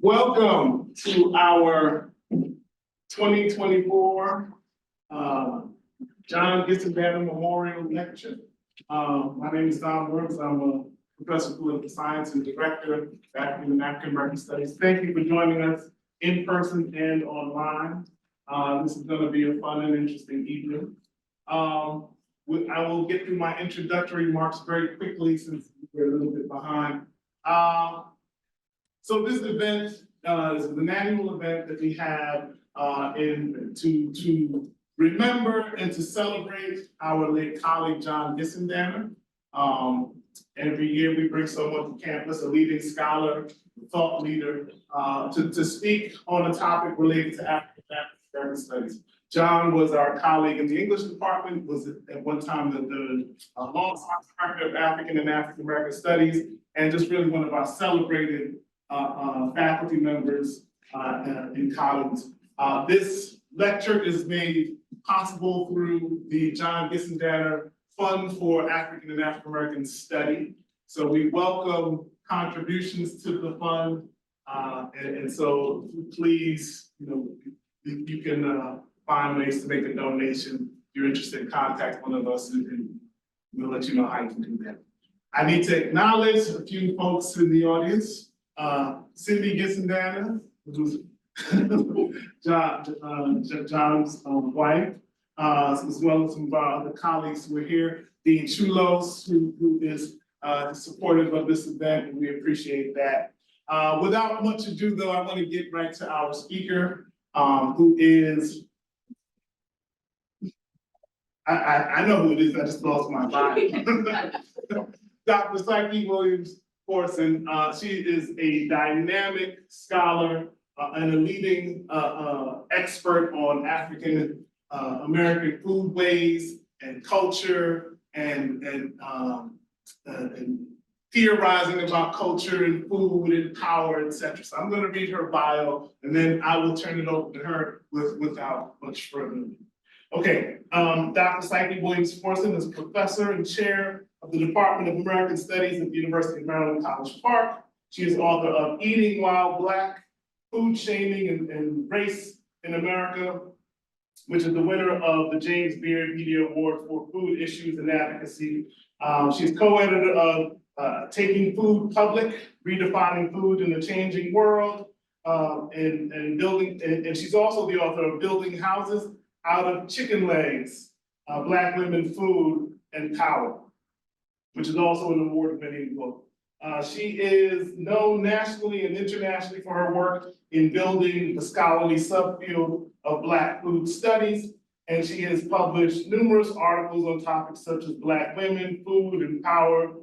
Welcome to our 2024 John Gissendanner Memorial Lecture. My name is Don Brooks. I'm a professor of political science and director of African and African American Studies. Thank you for joining us in person and online. This is going to be a fun and interesting evening. I will get through my introductory remarks very quickly since we're a little bit behind. So this event is an annual event that we have to remember and to celebrate our late colleague, John Gissendanner. Every year we bring someone to campus, a leading scholar, thought leader, to speak on a topic related to African American studies. John was our colleague in the English department, was at one time the long-time director of African and African American Studies, and just really one of our celebrated faculty members in college. This lecture is made possible through the John Gissendanner Fund for African and African American Study. So we welcome contributions to the fund, and so please, you can find ways to make a donation. If you're interested, contact one of us, and we'll let you know how you can do that. I need to acknowledge a few folks in the audience. Cindy Gissendanner, who's John's wife, as well as some of our other colleagues who are here. Dean Chulos, who is supportive of this event, and we appreciate that. Without much ado, though, I want to get right to our speaker, who is, I know who it is, I just lost my mind. Dr. Psyche Williams-Forson. She is a dynamic scholar and a leading expert on African American foodways and culture and theorizing about culture and food and power, etc. So I'm going to read her bio, and then I will turn it over to her without much further ado. Okay, Dr. Psyche Williams-Forson is professor and chair of the Department of American Studies at the University of Maryland, College Park. She is author of Eating While Black, Food Shaming and Race in America, which is the winner of the James Beard Media Award for Food Issues and Advocacy. She's co-editor of Taking Food Public, Redefining Food in the Changing World, and she's also the author of Building Houses Out of Chicken Legs, Black Women, Food, and Power, which is also an award-winning book. She is known nationally and internationally for her work in building the scholarly subfield of Black food studies, and she has published numerous articles on topics such as Black women, food and power,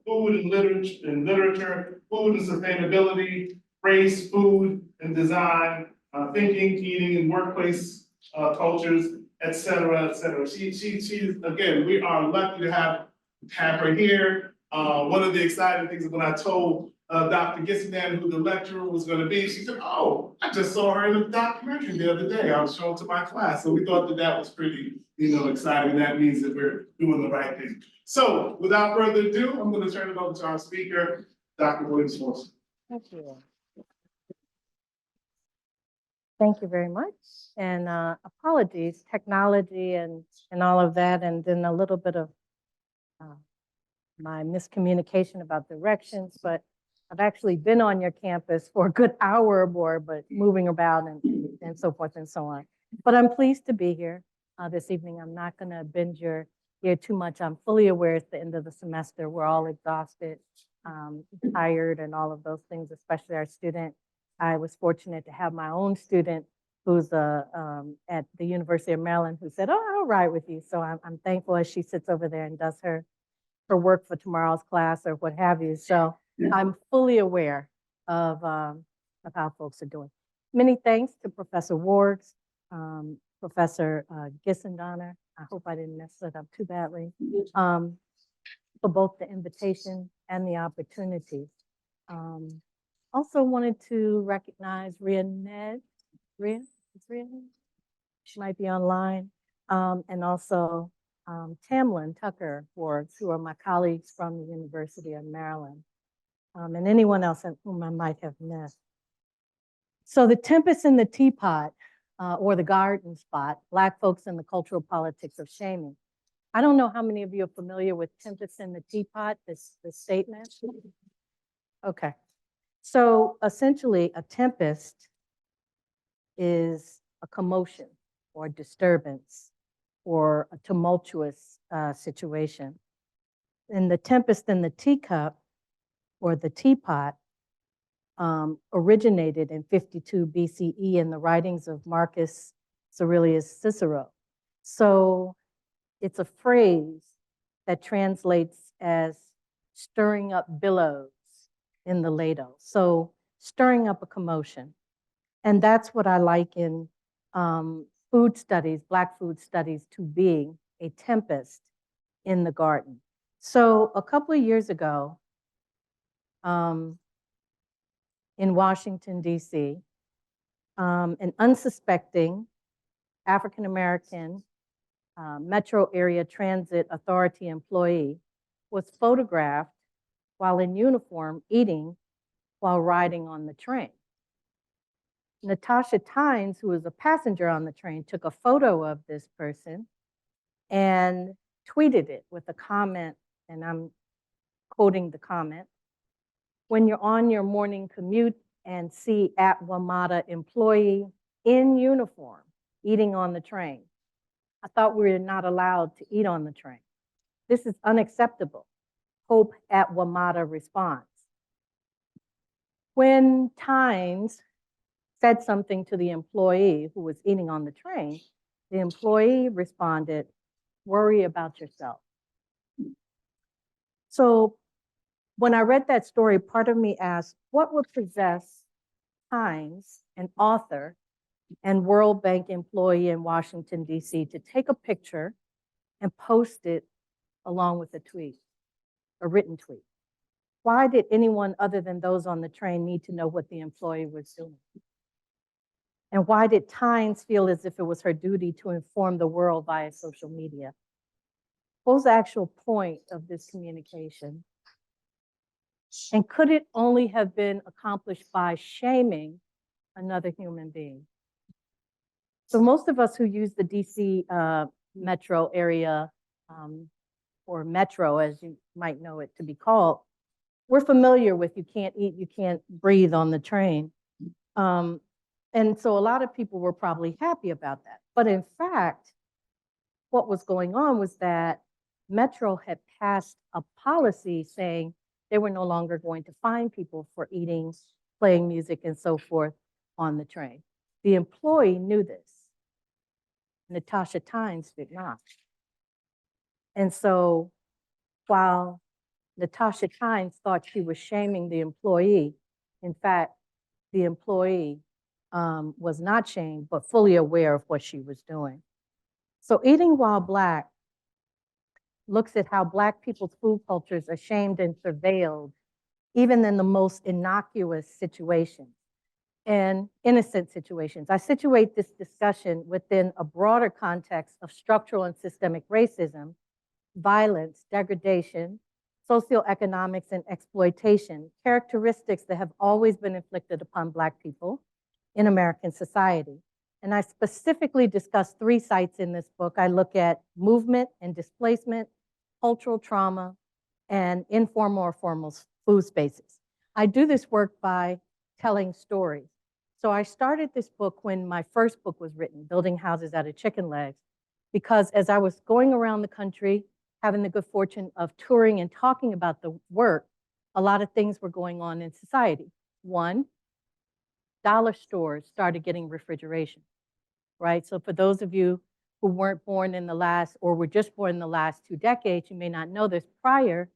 food and literature, food and sustainability, race, food and design, thinking, eating, and workplace cultures, et cetera, et cetera. She's again, we are lucky to have her here. One of the exciting things is when I told Dr. Gissendanner who the lecturer was going to be, she said, "Oh, I just saw her in a documentary the other day. I was showing to my class." So we thought that was pretty, exciting. That means that we're doing the right thing. So without further ado, I'm going to turn it over to our speaker, Dr. Williams-Forson. Thank you. Thank you very much. And apologies, technology and all of that, and then a little bit of my miscommunication about directions, but I've actually been on your campus for a good hour or more, but moving about and so forth and so on. But I'm pleased to be here this evening. I'm not going to bend your ear too much. I'm fully aware it's the end of the semester. We're all exhausted, tired, and all of those things, especially our student. I was fortunate to have my own student who's at the University of Maryland who said, "Oh, I'll ride with you." So I'm thankful as she sits over there and does her work for tomorrow's class or what have you. So I'm fully aware of how folks are doing. Many thanks to Professor Wargs, Professor Gissendanner. I hope I didn't mess it up too badly, for both the invitation and the opportunity. Also wanted to recognize Ria Ned. Ria? Is Ria? She might be online. And also Tamlin Tucker Wargs, who are my colleagues from the University of Maryland. And anyone else whom I might have missed. So the Tempest and the Teapot, or the Garden Spot, Black folks and the cultural politics of shaming. I don't know how many of you are familiar with Tempest and the Teapot, this statement. Okay. So essentially, a tempest is a commotion or disturbance or a tumultuous situation. And the tempest in the teacup or the teapot originated in 52 BCE in the writings of Marcus Aurelius Cicero. So it's a phrase that translates as stirring up billows in the ladle. So stirring up a commotion. And that's what I liken food studies, Black food studies, to being a tempest in the garden. So a couple of years ago, in Washington, D.C., an unsuspecting African-American Metro Area Transit Authority employee was photographed while in uniform eating while riding on the train. Natasha Tynes, who was a passenger on the train, took a photo of this person and tweeted it with a comment, and I'm quoting the comment: "When you're on your morning commute and see at WMATA employee in uniform eating on the train, I thought we were not allowed to eat on the train. This is unacceptable. Hope at WMATA responds." When Tynes said something to the employee who was eating on the train, the employee responded, "Worry about yourself." So when I read that story, part of me asked, what would possess Tynes, an author and World Bank employee in Washington, D.C., to take a picture and post it along with a tweet, a written tweet? Why did anyone other than those on the train need to know what the employee was doing? And why did Tynes feel as if it was her duty to inform the world via social media? What was the actual point of this communication? And could it only have been accomplished by shaming another human being? So most of us who use the DC metro area, or metro as you might know it to be called, we're familiar with you can't eat, you can't breathe on the train. And so a lot of people were probably happy about that. But in fact, what was going on was that Metro had passed a policy saying they were no longer going to fine people for eating, playing music, and so forth on the train. The employee knew this. Natasha Tynes did not. And so while Natasha Tynes thought she was shaming the employee, in fact, the employee was not shamed, but fully aware of what she was doing. So Eating While Black looks at how Black people's food cultures are shamed and surveilled, even in the most innocuous situations and innocent situations. I situate this discussion within a broader context of structural and systemic racism, violence, degradation, socioeconomics, and exploitation, characteristics that have always been inflicted upon Black people in American society. And I specifically discuss 3 sites in this book. I look at movement and displacement, cultural trauma, and informal or formal food spaces. I do this work by telling stories. So I started this book when my first book was written, Building Houses Out of Chicken Legs, because as I was going around the country, having the good fortune of touring and talking about the work, a lot of things were going on in society. One, dollar stores started getting refrigeration, right? So for those of you who weren't born in the last, or were just born in the last 2 decades, you may not know this. Prior,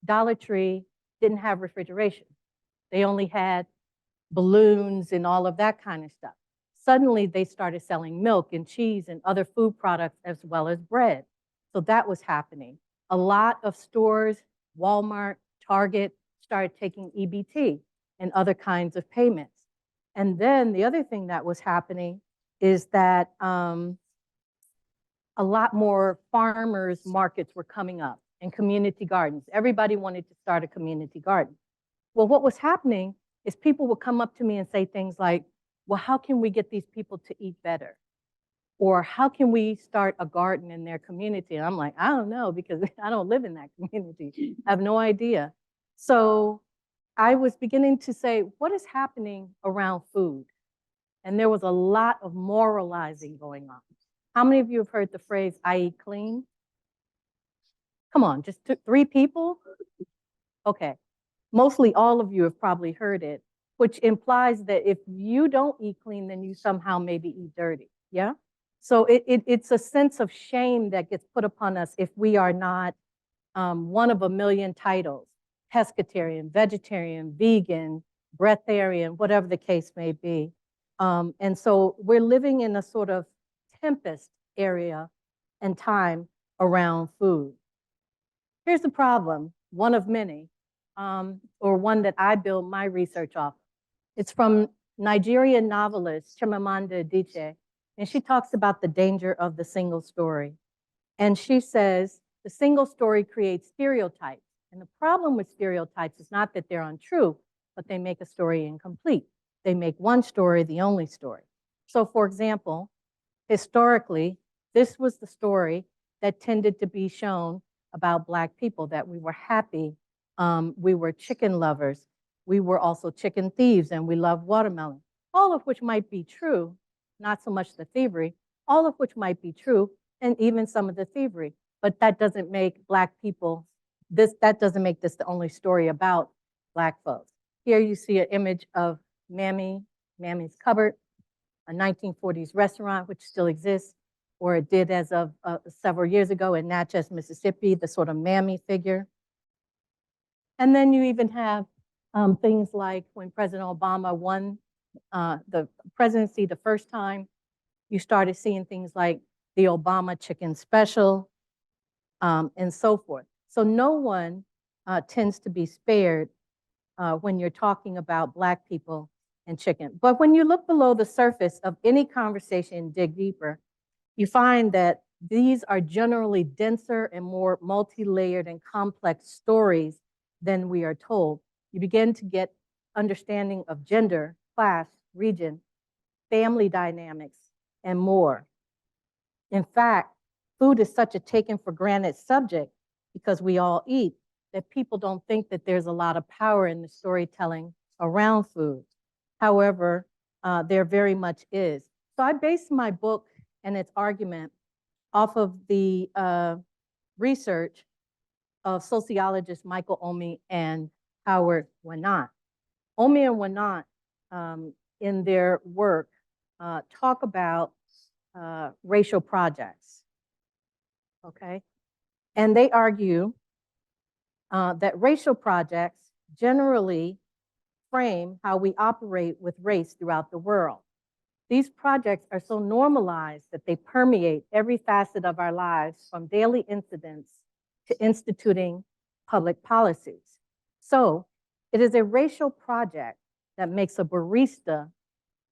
Dollar Tree didn't have refrigeration. They only had balloons and all of that kind of stuff. Suddenly, they started selling milk and cheese and other food products as well as bread. So that was happening. A lot of stores, Walmart, Target, started taking EBT and other kinds of payments. And then the other thing that was happening is that a lot more farmers markets were coming up and community gardens. Everybody wanted to start a community garden. Well, what was happening is people would come up to me and say things like, well, how can we get these people to eat better? Or how can we start a garden in their community? And I'm like, I don't know, because I don't live in that community. I have no idea. So I was beginning to say, what is happening around food? And there was a lot of moralizing going on. How many of you have heard the phrase, I eat clean? Come on, just 3 people? Okay. Mostly all of you have probably heard it, which implies that if you don't eat clean, then you somehow maybe eat dirty. Yeah? So it's a sense of shame that gets put upon us if we are not one of a million titles, pescatarian, vegetarian, vegan, breatharian, whatever the case may be. And so we're living in a sort of Tempest area and time around food. Here's the problem, one of many, or one that I build my research off. It's from Nigerian novelist Chimamanda Adichie, and she talks about the danger of the single story. And she says, the single story creates stereotypes. And the problem with stereotypes is not that they're untrue, but they make a story incomplete. They make one story the only story. So for example, historically, this was the story that tended to be shown about Black people, that we were happy, we were chicken lovers, we were also chicken thieves, and we loved watermelon, all of which might be true, not so much the thievery, all of which might be true, and even some of the thievery. But that doesn't make Black people, that doesn't make this the only story about Black folks. Here you see an image of Mammy's Cupboard, a 1940s restaurant, which still exists, or it did as of several years ago in Natchez, Mississippi, the sort of Mammy figure. And then you even have things like when President Obama won the presidency the first time, you started seeing things like the Obama chicken special and so forth. So no one tends to be spared when you're talking about Black people and chicken. But when you look below the surface of any conversation and dig deeper, you find that these are generally denser and more multi-layered and complex stories than we are told. You begin to get understanding of gender, class, region, family dynamics, and more. In fact, food is such a taken for granted subject because we all eat that people don't think that there's a lot of power in the storytelling around food. However, there very much is. So I based my book and its argument off of the research of sociologists Michael Omi and Howard Winant. Omi and Winant, in their work, talk about racial projects, okay? And they argue that racial projects generally frame how we operate with race throughout the world. These projects are so normalized that they permeate every facet of our lives, from daily incidents to instituting public policies. So it is a racial project that makes a barista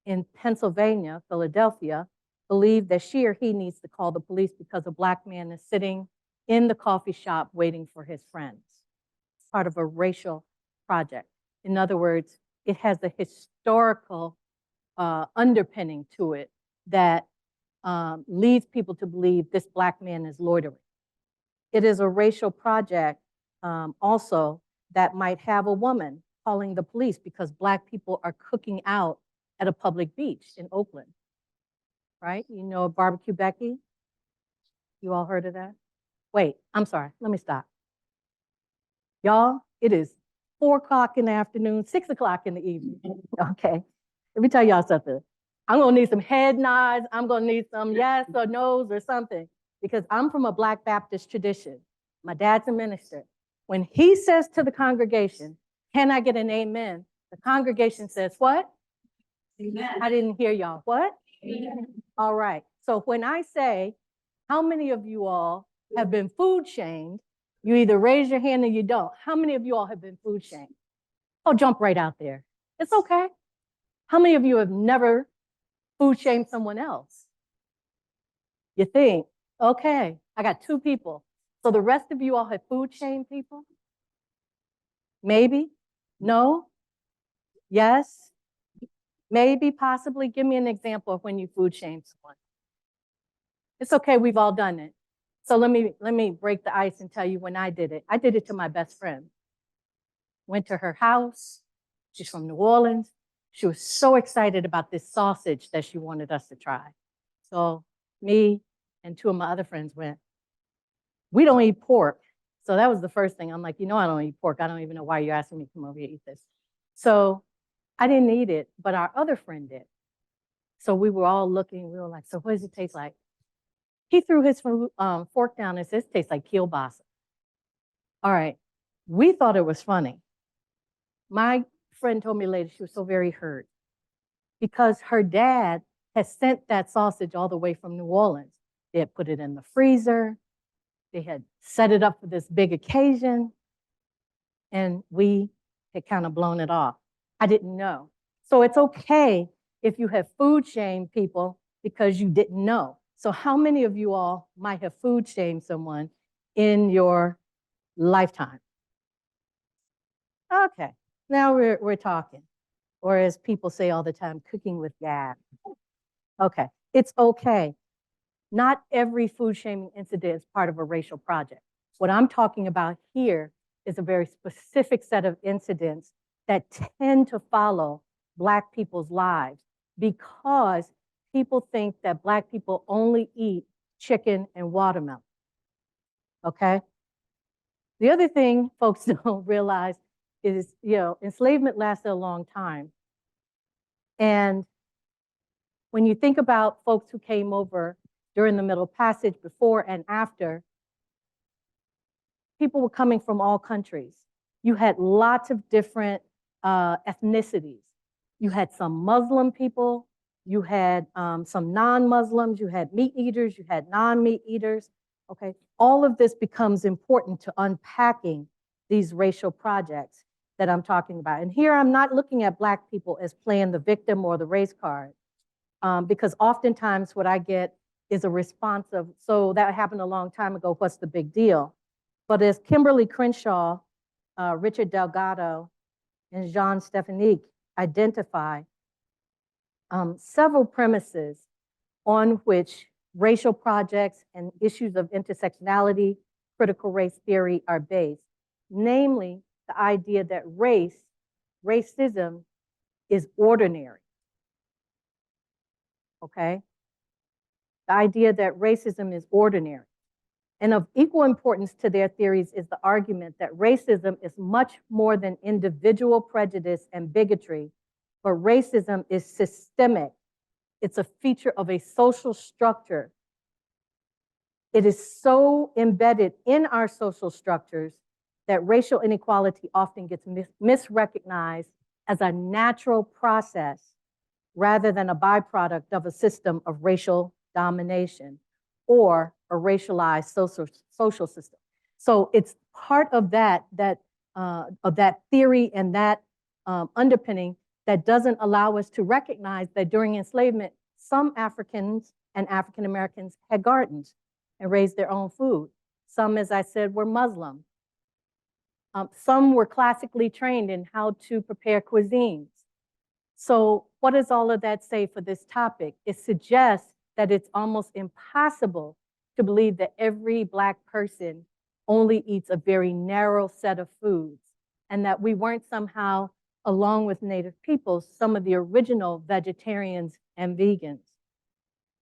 in Pennsylvania, Philadelphia, believe that she or he needs to call the police because a Black man is sitting in the coffee shop waiting for his friends. It's part of a racial project. In other words, it has a historical underpinning to it that leads people to believe this Black man is loitering. It is a racial project also that might have a woman calling the police because Black people are cooking out at a public beach in Oakland, right? You know Barbecue Becky? You all heard of that? Wait, I'm sorry, let me stop. Y'all, it is 4 o'clock in the afternoon, 6 o'clock in the evening, okay? Let me tell y'all something. I'm gonna need some head nods. I'm gonna need some yes or no's or something, because I'm from a Black Baptist tradition. My dad's a minister. When he says to the congregation, can I get an amen? The congregation says what? Amen. I didn't hear y'all. What? Amen. All right. So when I say, how many of you all have been food shamed? You either raise your hand or you don't. How many of you all have been food shamed? Oh, jump right out there. It's okay. How many of you have never food shamed someone else? You think, okay, I got 2 people. So the rest of you all have food shamed people? Maybe? No? Yes? Maybe, possibly, give me an example of when you food shamed someone. It's okay, we've all done it. So let me break the ice and tell you when I did it. I did it to my best friend. Went to her house. She's from New Orleans. She was so excited about this sausage that she wanted us to try. So me and two of my other friends went. We don't eat pork. So that was the first thing. I'm like, you know, I don't eat pork. I don't even know why you're asking me to come over here to eat this. So I didn't eat it, but our other friend did. So we were all looking. We were like, so what does it taste like? He threw his fork down and says, it tastes like kielbasa. All right. We thought it was funny. My friend told me later she was so very hurt because her dad had sent that sausage all the way from New Orleans. They had put it in the freezer. They had set it up for this big occasion. And we had kind of blown it off. I didn't know. So it's okay if you have food shamed people because you didn't know. So how many of you all might have food shamed someone in your lifetime? Okay, now we're talking. Or as people say all the time, cooking with gas. Okay, it's okay. Not every food shaming incident is part of a racial project. What I'm talking about here is a very specific set of incidents that tend to follow Black people's lives because people think that Black people only eat chicken and watermelon, okay? The other thing folks don't realize is, enslavement lasted a long time. And when you think about folks who came over during the Middle Passage, before and after, people were coming from all countries. You had lots of different ethnicities. You had some Muslim people, you had some non-Muslims, you had meat eaters, you had non-meat eaters, okay? All of this becomes important to unpacking these racial projects that I'm talking about. And here I'm not looking at Black people as playing the victim or the race card, because oftentimes what I get is a response of, so that happened a long time ago, what's the big deal? But as Kimberly Crenshaw, Richard Delgado, and Jean Stefanik identify several premises on which racial projects and issues of intersectionality, critical race theory are based, namely the idea that racism is ordinary, okay? The idea that racism is ordinary. And of equal importance to their theories is the argument that racism is much more than individual prejudice and bigotry, but racism is systemic. It's a feature of a social structure. It is so embedded in our social structures that racial inequality often gets misrecognized as a natural process rather than a byproduct of a system of racial domination or a racialized social system. So it's part of that theory and that underpinning that doesn't allow us to recognize that during enslavement, some Africans and African Americans had gardens and raised their own food. Some, as I said, were Muslim. Some were classically trained in how to prepare cuisines. So what does all of that say for this topic? It suggests that it's almost impossible to believe that every Black person only eats a very narrow set of foods, and that we weren't somehow, along with Native peoples, some of the original vegetarians and vegans.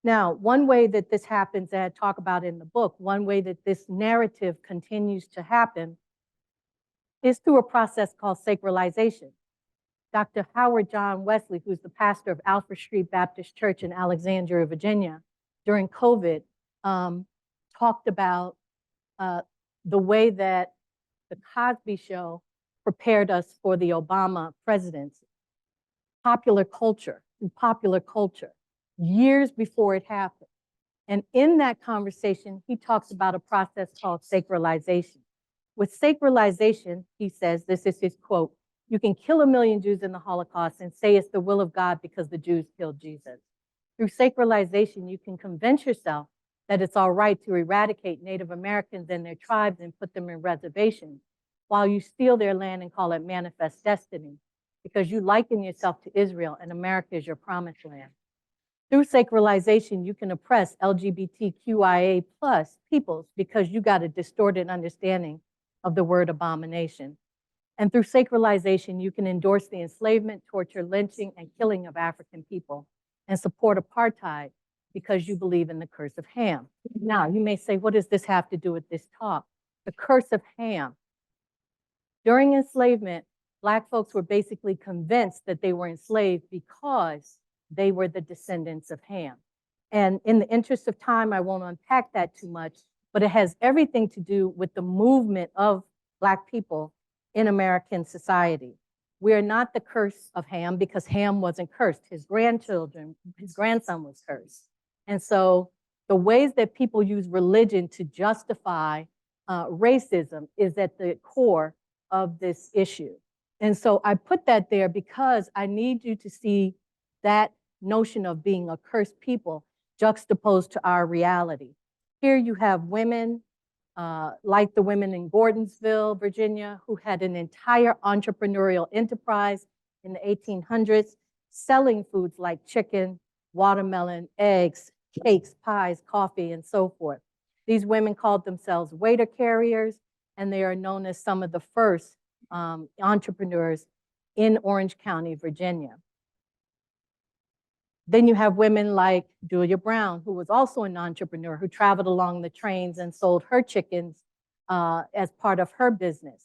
Now, one way that this happens, that I talk about in the book, one way that this narrative continues to happen is through a process called sacralization. Dr. Howard John Wesley, who's the pastor of Alfred Street Baptist Church in Alexandria, Virginia, during COVID, talked about the way that the Cosby Show prepared us for the Obama presidency. Popular culture, years before it happened. And in that conversation, he talks about a process called sacralization. With sacralization, he says, this is his quote, "You can kill 1 million Jews in the Holocaust and say it's the will of God because the Jews killed Jesus. Through sacralization, you can convince yourself that it's all right to eradicate Native Americans and their tribes and put them in reservations while you steal their land and call it manifest destiny. because you liken yourself to Israel and America is your promised land. Through sacralization, you can oppress LGBTQIA plus peoples because you got a distorted understanding of the word abomination. And through sacralization, you can endorse the enslavement, torture, lynching, and killing of African people and support apartheid because you believe in the curse of Ham. Now, you may say, what does this have to do with this talk? The curse of Ham. During enslavement, Black folks were basically convinced that they were enslaved because they were the descendants of Ham. And in the interest of time, I won't unpack that too much, but it has everything to do with the movement of Black people in American society. We are not the curse of Ham because Ham wasn't cursed. His grandson was cursed. And so the ways that people use religion to justify racism is at the core of this issue. And so I put that there because I need you to see that notion of being a cursed people juxtaposed to our reality. Here you have women like the women in Gordonsville, Virginia, who had an entire entrepreneurial enterprise in the 1800s, selling foods like chicken, watermelon, eggs, cakes, pies, coffee, and so forth. These women called themselves waiter carriers, and they are known as some of the first entrepreneurs in Orange County, Virginia. Then you have women like Julia Brown, who was also an entrepreneur, who traveled along the trains and sold her chickens as part of her business,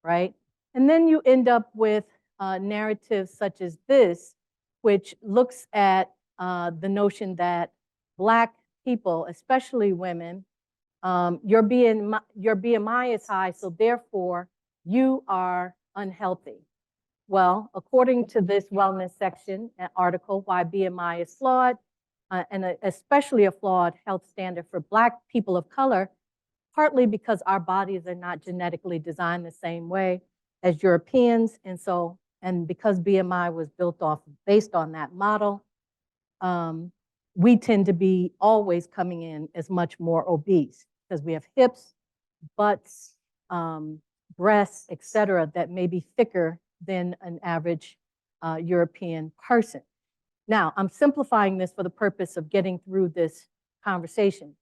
right? And then you end up with narratives such as this, which looks at the notion that Black people, especially women, your BMI is high, so therefore you are unhealthy. Well, according to this wellness section article, Why BMI is Flawed, and especially a flawed health standard for Black people of color, partly because our bodies are not genetically designed the same way as Europeans, and because BMI was based on that model, we tend to be always coming in as much more obese because we have hips, butts, breasts, et cetera, that may be thicker than an average European person. Now, I'm simplifying this for the purpose of getting through this conversation,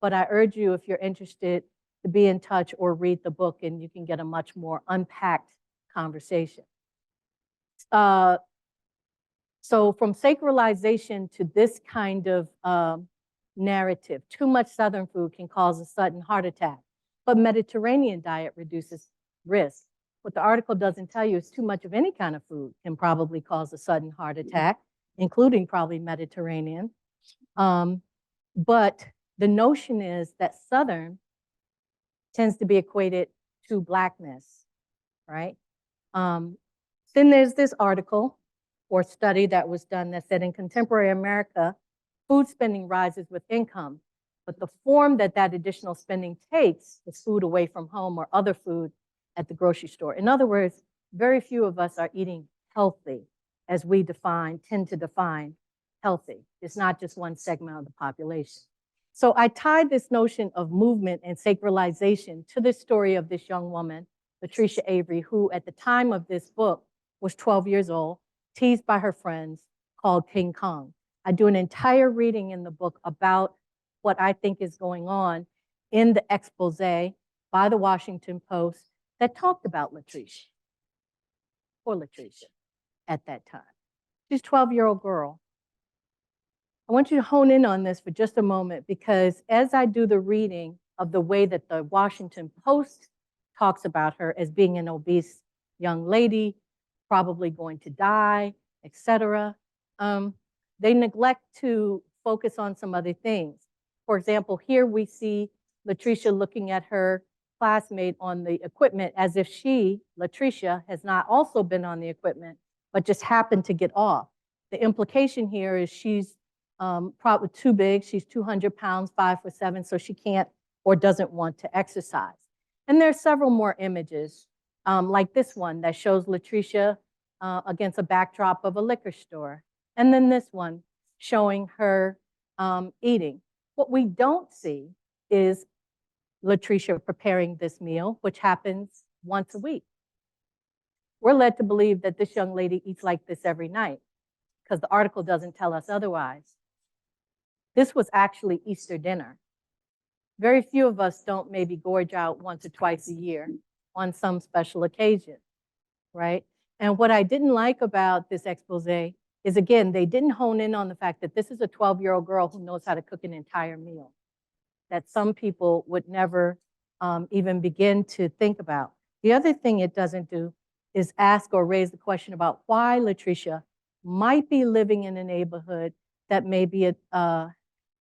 but I urge you, if you're interested, to be in touch or read the book and you can get a much more unpacked conversation. So from sacralization to this kind of narrative, too much Southern food can cause a sudden heart attack, but Mediterranean diet reduces risk. What the article doesn't tell you is too much of any kind of food can probably cause a sudden heart attack, including probably Mediterranean. But the notion is that Southern tends to be equated to Blackness, right? Then there's this article or study that was done that said in contemporary America, food spending rises with income, but the form that that additional spending takes is food away from home or other food at the grocery store. In other words, very few of us are eating healthy as we tend to define healthy. It's not just one segment of the population. So I tied this notion of movement and sacralization to the story of this young woman, Latricia Avery, who at the time of this book was 12 years old, teased by her friends, called King Kong. I do an entire reading in the book about what I think is going on in the expose by the Washington Post that talked about Latricia, poor Latricia, at that time. She's a 12-year-old girl. I want you to hone in on this for just a moment because as I do the reading of the way that the Washington Post talks about her as being an obese young lady, probably going to die, etc., they neglect to focus on some other things. For example, here we see Latricia looking at her classmate on the equipment as if she, Latricia, has not also been on the equipment, but just happened to get off. The implication here is she's probably too big. She's 200 pounds, 5'7", so she can't or doesn't want to exercise. And there are several more images like this one that shows Latricia against a backdrop of a liquor store. And then this one showing her eating. What we don't see is Latricia preparing this meal, which happens once a week. We're led to believe that this young lady eats like this every night because the article doesn't tell us otherwise. This was actually Easter dinner. Very few of us don't maybe gorge out once or twice a year on some special occasion, right? And what I didn't like about this expose is, again, they didn't hone in on the fact that this is a 12-year-old girl who knows how to cook an entire meal that some people would never even begin to think about. The other thing it doesn't do is ask or raise the question about why Latricia might be living in a neighborhood that may be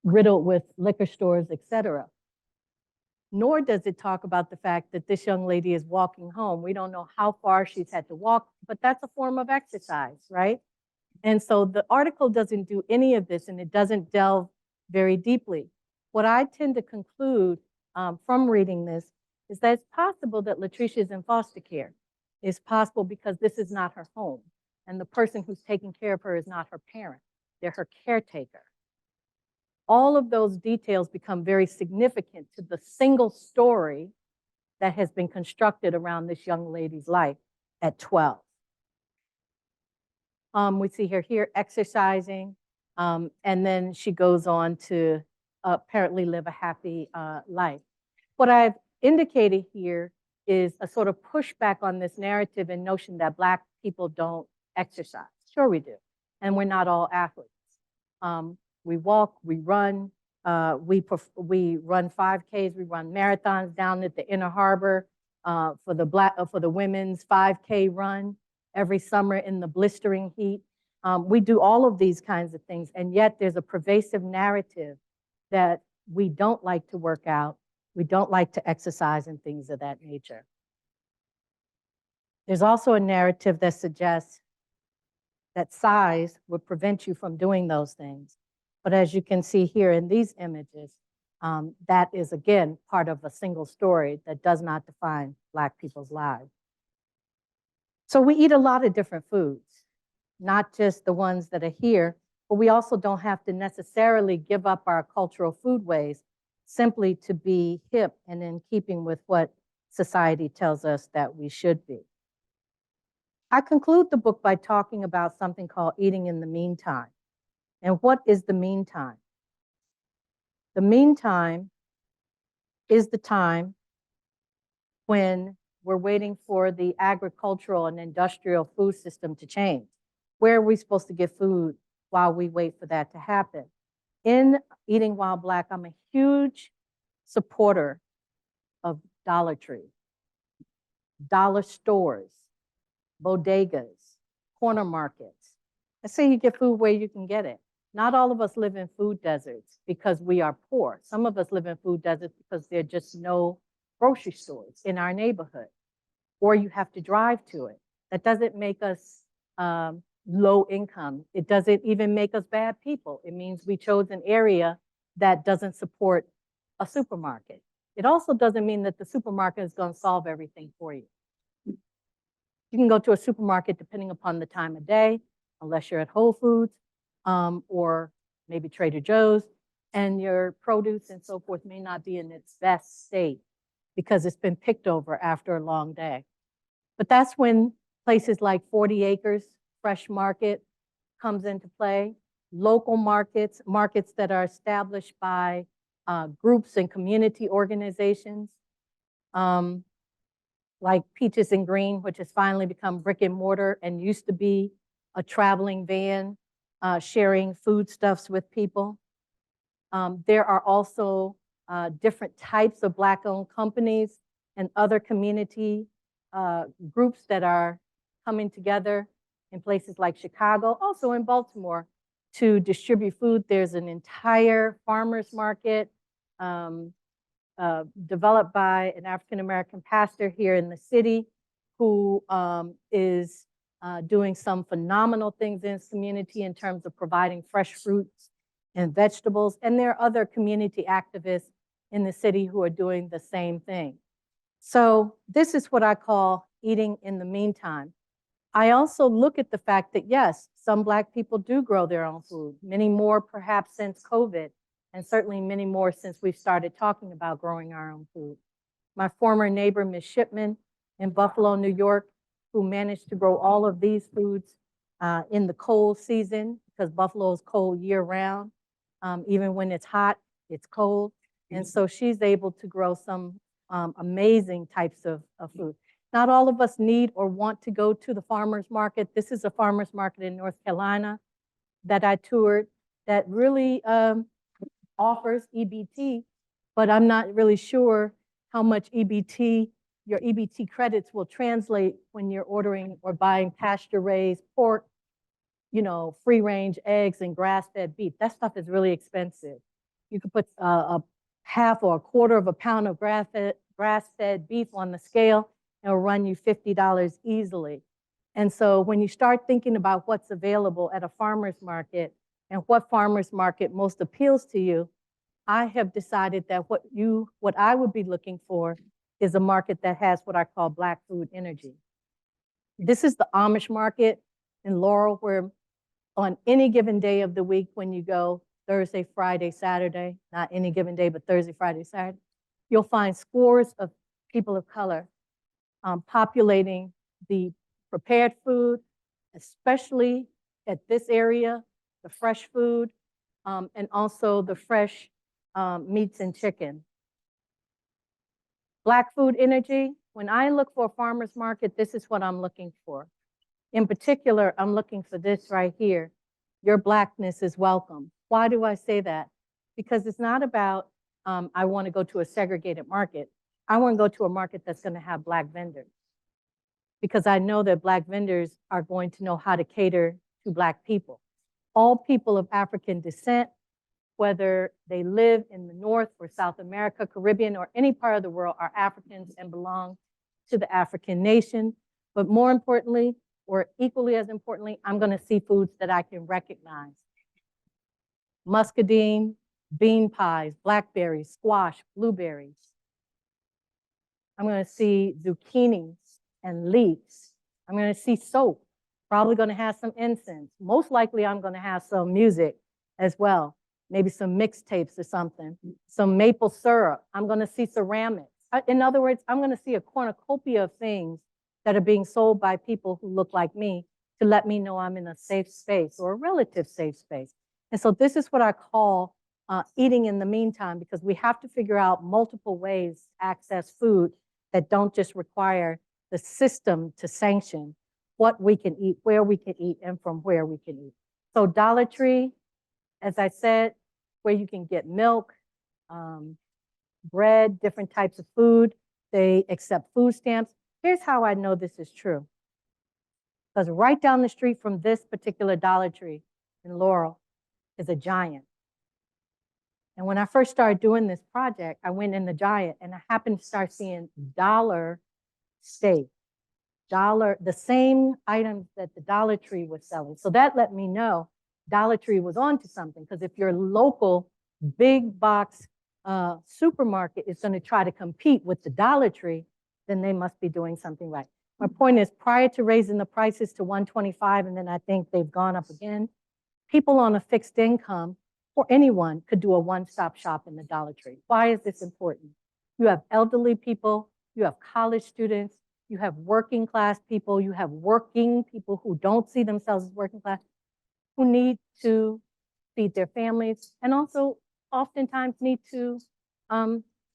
riddled with liquor stores, et cetera. Nor does it talk about the fact that this young lady is walking home. We don't know how far she's had to walk, but that's a form of exercise, right? And so the article doesn't do any of this, and it doesn't delve very deeply. What I tend to conclude from reading this is that it's possible that Latricia is in foster care. It's possible because this is not her home, and the person who's taking care of her is not her parent. They're her caretaker. All of those details become very significant to the single story that has been constructed around this young lady's life at 12. We see her here exercising, and then she goes on to apparently live a happy life. What I've indicated here is a sort of pushback on this narrative and notion that Black people don't exercise. Sure we do, and we're not all athletes. We walk, we run, we run 5Ks, we run marathons down at the Inner Harbor for the women's 5K run every summer in the blistering heat. We do all of these kinds of things, and yet there's a pervasive narrative that we don't like to work out, we don't like to exercise and things of that nature. There's also a narrative that suggests that size would prevent you from doing those things. But as you can see here in these images, that is, again, part of a single story that does not define Black people's lives. So we eat a lot of different foods, not just the ones that are here, but we also don't have to necessarily give up our cultural foodways simply to be hip and in keeping with what society tells us that we should be. I conclude the book by talking about something called eating in the meantime. And what is the meantime? The meantime is the time when we're waiting for the agricultural and industrial food system to change. Where are we supposed to get food while we wait for that to happen? In Eating While Black, I'm a huge supporter of Dollar Tree, dollar stores, bodegas, corner markets. I say you get food where you can get it. Not all of us live in food deserts because we are poor. Some of us live in food deserts because there are just no grocery stores in our neighborhood, or you have to drive to it. That doesn't make us low income. It doesn't even make us bad people. It means we chose an area that doesn't support a supermarket. It also doesn't mean that the supermarket is going to solve everything for you. You can go to a supermarket depending upon the time of day, unless you're at Whole Foods or maybe Trader Joe's, and your produce and so forth may not be in its best state because it's been picked over after a long day. But that's when places like 40 Acres Fresh Market comes into play, local markets, markets that are established by groups and community organizations, like Peaches and Green, which has finally become brick and mortar and used to be a traveling van sharing foodstuffs with people. There are also different types of Black-owned companies and other community groups that are coming together in places like Chicago, also in Baltimore, to distribute food. There's an entire farmers market developed by an African-American pastor here in the city who is doing some phenomenal things in his community in terms of providing fresh fruits and vegetables. And there are other community activists in the city who are doing the same thing. So this is what I call eating in the meantime. I also look at the fact that, yes, some Black people do grow their own food, many more perhaps since COVID, and certainly many more since we've started talking about growing our own food. My former neighbor, Ms. Shipman, in Buffalo, New York, who managed to grow all of these foods in the cold season, because Buffalo is cold year round. Even when it's hot, it's cold. And so she's able to grow some amazing types of food. Not all of us need or want to go to the farmer's market. This is a farmer's market in North Carolina that I toured that really offers EBT, but I'm not really sure how much EBT, your EBT credits will translate when you're ordering or buying pasture-raised pork, you know, free-range eggs and grass-fed beef. That stuff is really expensive. You could put a half or a quarter of a pound of grass-fed beef on the scale, and it'll run you $50 easily. And so when you start thinking about what's available at a farmer's market and what farmer's market most appeals to you, I have decided that what I would be looking for is a market that has what I call Black food energy. This is the Amish market in Laurel, where on any given day of the week, when you go Thursday, Friday, Saturday, not any given day, but Thursday, Friday, Saturday, you'll find scores of people of color populating the prepared food, especially at this area, the fresh food, and also the fresh meats and chicken. Black food energy, when I look for a farmer's market, this is what I'm looking for. In particular, I'm looking for this right here. Your Blackness is welcome. Why do I say that? Because it's not about, I want to go to a segregated market. I want to go to a market that's going to have Black vendors. Because I know that Black vendors are going to know how to cater to Black people. All people of African descent, whether they live in the North or South America, Caribbean, or any part of the world, are Africans and belong to the African nation. But more importantly, or equally as importantly, I'm going to see foods that I can recognize. Muscadine, bean pies, blackberries, squash, blueberries. I'm going to see zucchinis and leeks. I'm going to see soap, probably going to have some incense. Most likely I'm going to have some music as well, maybe some mixtapes or something, some maple syrup. I'm going to see ceramics. In other words, I'm going to see a cornucopia of things that are being sold by people who look like me to let me know I'm in a safe space or a relative safe space. And so this is what I call eating in the meantime, because we have to figure out multiple ways to access food that don't just require the system to sanction what we can eat, where we can eat, and from where we can eat. So Dollar Tree, as I said, where you can get milk, bread, different types of food. They accept food stamps. Here's how I know this is true. Because right down the street from this particular Dollar Tree in Laurel is a Giant. And when I first started doing this project, I went in the Giant and I happened to start seeing dollar steak, the same items that the Dollar Tree was selling. So that let me know Dollar Tree was onto something, because if your local big box supermarket is going to try to compete with the Dollar Tree, then they must be doing something right. My point is, prior to raising the prices to $125, and then I think they've gone up again, people on a fixed income or anyone could do a one-stop shop in the Dollar Tree. Why is this important? You have elderly people, you have college students, you have working class people, you have working people who don't see themselves as working class, who need to feed their families, and also oftentimes need to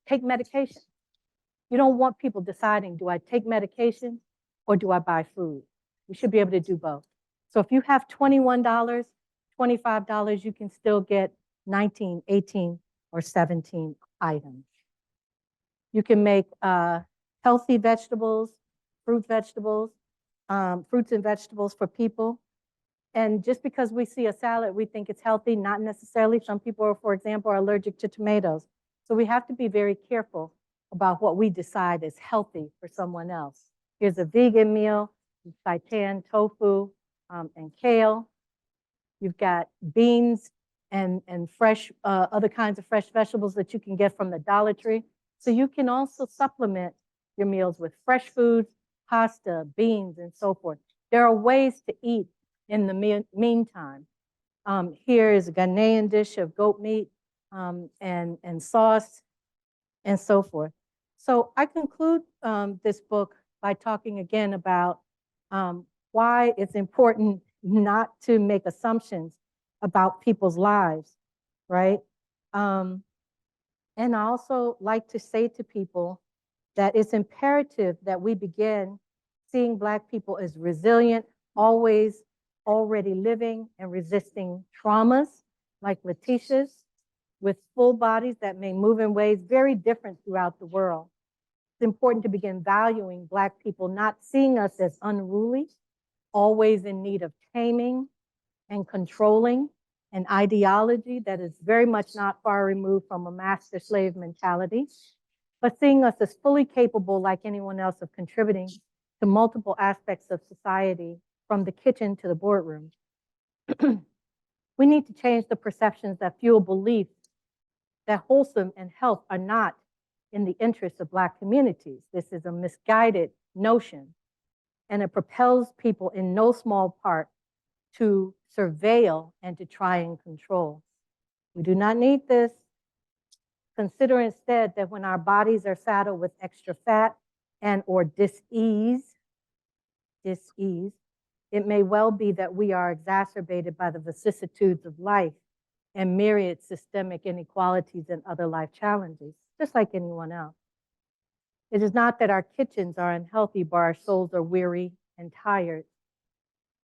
take medication. You don't want people deciding, do I take medication or do I buy food? We should be able to do both. So if you have $21, $25, you can still get 19, 18, or 17 items. You can make healthy vegetables, fruits and vegetables for people. And just because we see a salad, we think it's healthy, not necessarily. Some people, for example, are allergic to tomatoes. So we have to be very careful about what we decide is healthy for someone else. Here's a vegan meal, seitan, tofu, and kale. You've got beans and fresh, other kinds of fresh vegetables that you can get from the Dollar Tree. So you can also supplement your meals with fresh foods, pasta, beans, and so forth. There are ways to eat in the meantime. Here is a Ghanaian dish of goat meat and sauce and so forth. So I conclude this book by talking again about why it's important not to make assumptions about people's lives, right? And I also like to say to people that it's imperative that we begin seeing Black people as resilient, always already living and resisting traumas like Letitia's, with full bodies that may move in ways very different throughout the world. It's important to begin valuing Black people, not seeing us as unruly, always in need of taming and controlling an ideology that is very much not far removed from a master-slave mentality, but seeing us as fully capable, like anyone else, of contributing to multiple aspects of society, from the kitchen to the boardroom. We need to change the perceptions that fuel belief that wholesome and health are not in the interests of Black communities. This is a misguided notion, and it propels people in no small part to surveil and to try and control. We do not need this. Consider instead that when our bodies are saddled with extra fat and or dis-ease, it may well be that we are exacerbated by the vicissitudes of life and myriad systemic inequalities and other life challenges, just like anyone else. It is not that our kitchens are unhealthy, but our souls are weary and tired.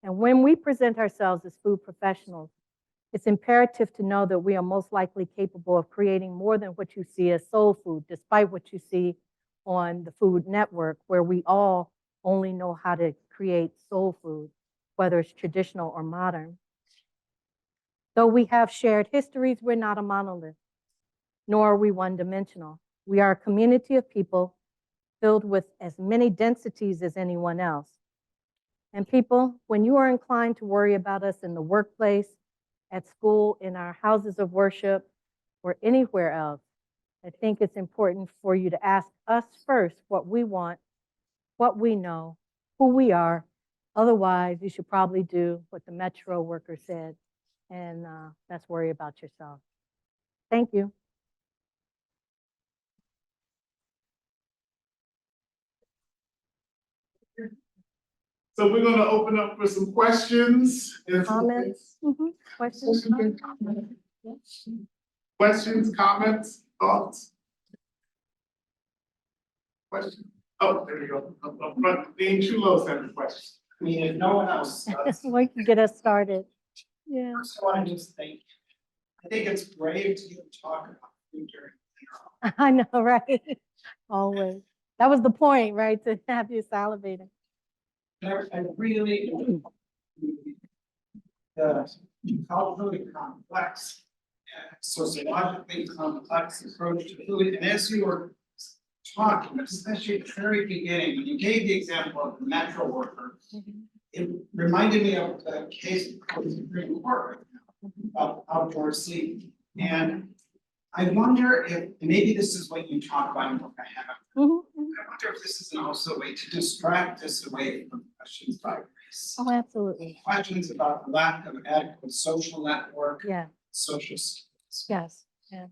And when we present ourselves as food professionals, it's imperative to know that we are most likely capable of creating more than what you see as soul food, despite what you see on the Food Network, where we all only know how to create soul food, whether it's traditional or modern. Though we have shared histories, we're not a monolith, nor are we one-dimensional. We are a community of people filled with as many densities as anyone else. And people, when you are inclined to worry about us in the workplace, at school, in our houses of worship, or anywhere else, I think it's important for you to ask us first what we want, what we know, who we are. Otherwise, you should probably do what the Metro worker said, and that's worry about yourself. Thank you. So we're going to open up for some questions. Comments? Questions? Questions, comments, thoughts? Questions? Oh, there you go. Up front, Dean Chulos has a question. I mean, if no one else does, We can get us started. Yeah. first I want to just think, I think it's brave to even talk about food during. I know, right? Always. That was the point, right? To have you salivating. I really, the culturally complex, sociologically complex approach to food, and as you were talking, especially at the very beginning, when you gave the example of the Metro worker, it reminded me of the case of the Supreme Court of outdoor sleep. And I wonder if, maybe this is what you talk about in the book I have. I wonder if this is also a way to distract us away from questions about race. Oh, absolutely. Questions about the lack of adequate social network, Yeah. social skills. Yes. Yeah.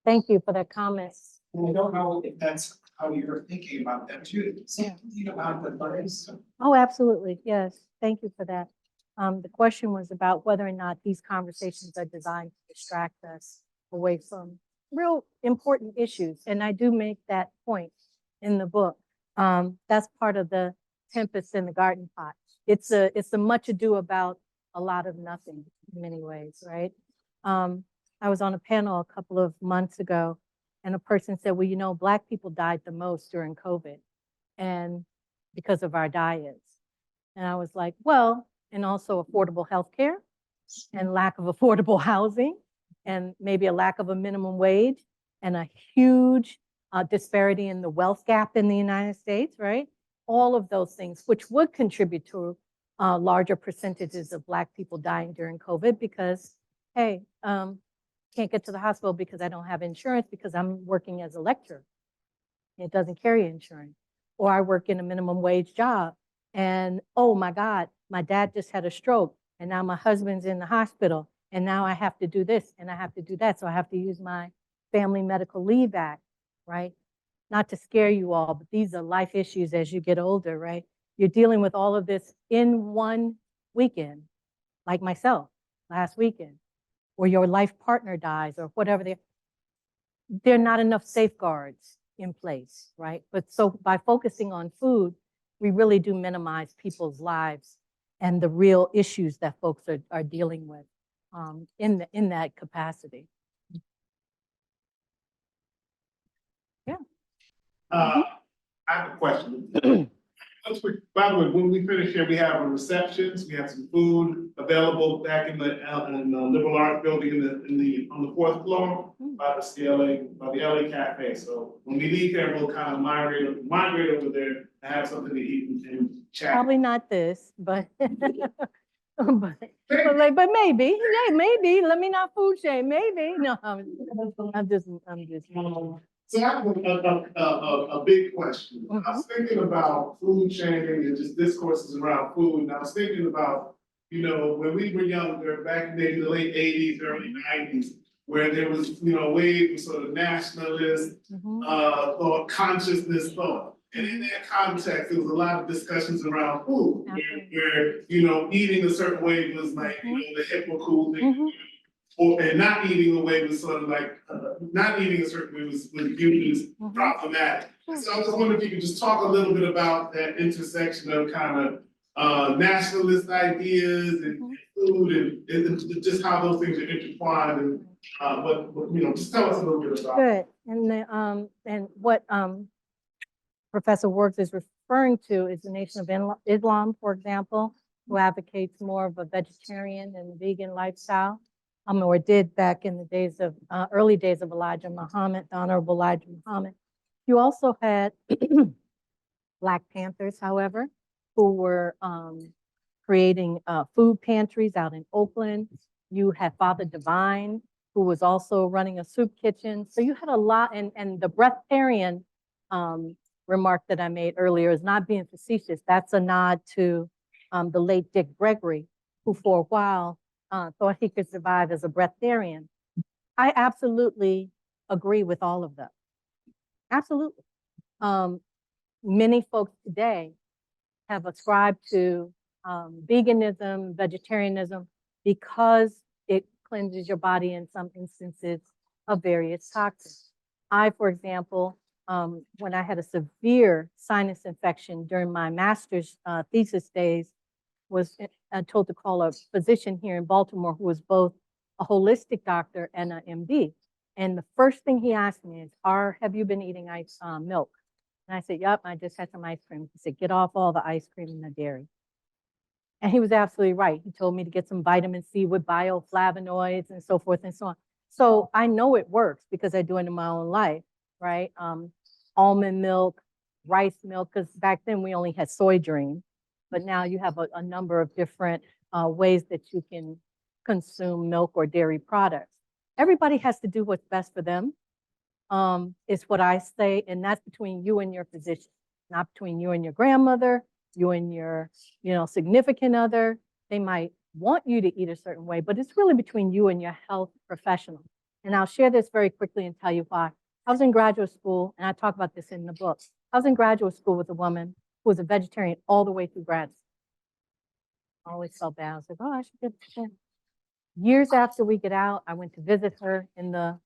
Thank you for that comment. And I don't know if that's how you're thinking about that too. Same thing about the race. Oh, absolutely. Yes. Thank you for that. The question was about whether or not these conversations are designed to distract us away from real important issues. And I do make that point in the book. That's part of the Tempest in the Garden Pot. It's a much ado about a lot of nothing in many ways, right? I was on a panel a couple of months ago, and a person said, well, you know, Black people died the most during COVID, and because of our diets. And I was like, well, and also affordable health care and lack of affordable housing, and maybe a lack of a minimum wage, and a huge disparity in the wealth gap in the United States, right? All of those things, which would contribute to larger percentages of Black people dying during COVID because, hey, can't get to the hospital because I don't have insurance because I'm working as a lecturer. It doesn't carry insurance. Or I work in a minimum wage job. And oh my God, my dad just had a stroke and now my husband's in the hospital and now I have to do this and I have to do that. So I have to use my Family Medical Leave Act, right? Not to scare you all, but these are life issues as you get older, right? You're dealing with all of this in one weekend, like myself last weekend, or your life partner dies or whatever. There are not enough safeguards in place, right? But so by focusing on food, we really do minimize people's lives and the real issues that folks are dealing with in that capacity. Yeah. I have a question. By the way, when we finish here, we have a receptions, we have some food available back in the liberal arts building on the fourth floor by the LA Cafe. So when we leave here, we'll kind of migrate over there and have something to eat and chat. Probably not this, but but maybe, let me not food shame, maybe. No, I'm just. So I have a big question. I was thinking about food shaming and just discourses around food, and I was thinking about, when we were younger, back in maybe the late '80s, early '90s, where there was, wave of sort of nationalist thought, consciousness thought. And in that context, there was a lot of discussions around food, where eating a certain way was like, the hip or cool thing. And not eating a way was sort of like, not eating a certain way was viewed as problematic. So I was wondering if you could just talk a little bit about that intersection of kind of nationalist ideas and food and just how those things are intertwined and what just tell us a little bit about. Good. And what Professor Works is referring to is the Nation of Islam, for example, who advocates more of a vegetarian and vegan lifestyle. Or did back in the days of early days of Elijah Muhammad, the Honorable Elijah Muhammad. You also had Black Panthers, however, who were creating food pantries out in Oakland. You had Father Divine, who was also running a soup kitchen. So you had a lot, and the breatharian remark that I made earlier is not being facetious. That's a nod to the late Dick Gregory, who for a while thought he could survive as a breatharian. I absolutely agree with all of them. Absolutely. Many folks today have ascribed to veganism, vegetarianism, because it cleanses your body in some instances of various toxins. I, for example, when I had a severe sinus infection during my master's thesis days, was told to call a physician here in Baltimore who was both a holistic doctor and an MD. And the first thing he asked me is, have you been eating milk? And I said, yep, I just had some ice cream. He said, get off all the ice cream and the dairy. And he was absolutely right. He told me to get some vitamin C with bioflavonoids and so forth and so on. So I know it works because I do it in my own life, right? Almond milk, rice milk, because back then we only had soy dream. But now you have a number of different ways that you can consume milk or dairy products. Everybody has to do what's best for them, is what I say, and that's between you and your physician, not between you and your grandmother, you and your significant other. They might want you to eat a certain way, but it's really between you and your health professional. And I'll share this very quickly and tell you why. I was in graduate school, and I talk about this in the book. I was in graduate school with a woman who was a vegetarian all the way through grad school. I always felt bad. I was like, oh, I should get this. Years after we get out, I went to visit her in the